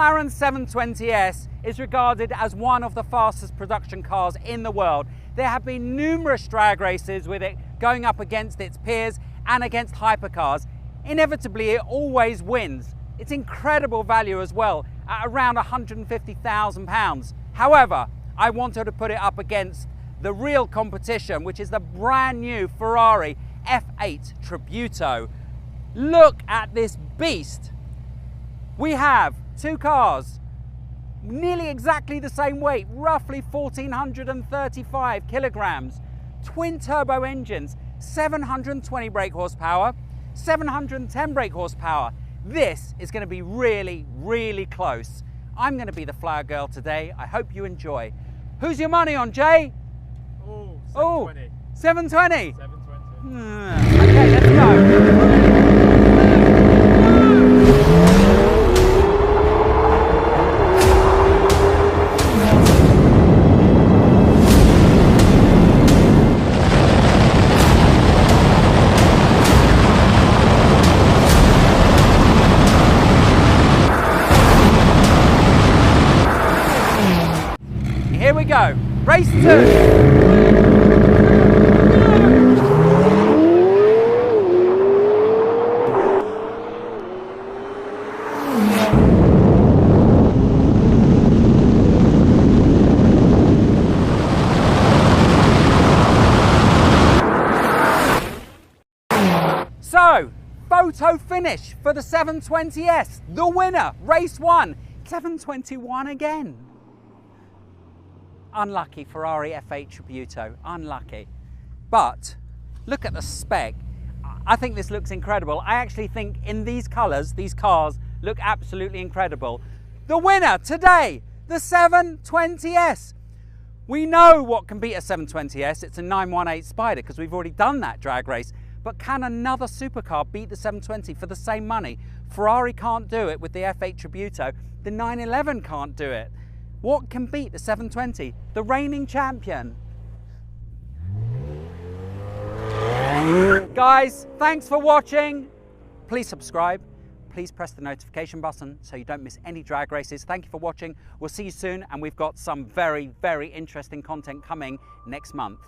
McLaren 720S is regarded as one of the fastest production cars in the world. There have been numerous drag races with it going up against its peers and against hypercars. Inevitably, it always wins. It's incredible value as well, at around £150,000. However, I wanted to put it up against the real competition, which is the brand new Ferrari F8 Tributo. Look at this beast. We have two cars, nearly exactly the same weight, roughly 1,435 kilograms, twin turbo engines, 720 brake horsepower, 710 brake horsepower. This is going to be really, really close. I'm going to be the flower girl today. I hope you enjoy. Who's your money on, Jay? Oh, 720. 720? 720. Okay, let's go. Here we go, race 2. So, photo finish for the 720S, the winner, race 1, 721 again. Unlucky Ferrari F8 Tributo, unlucky. But look at the spec. I think this looks incredible. I actually think in these colours, these cars look absolutely incredible. The winner today, the 720S. We know what can beat a 720S. It's a 918 Spider because we've already done that drag race. But can another supercar beat the 720 for the same money? Ferrari can't do it with the F8 Tributo. The 911 can't do it. What can beat the 720? The reigning champion. Guys, thanks for watching. Please subscribe. Please press the notification button so you don't miss any drag races. Thank you for watching. We'll see you soon, and we've got some very, very interesting content coming next month.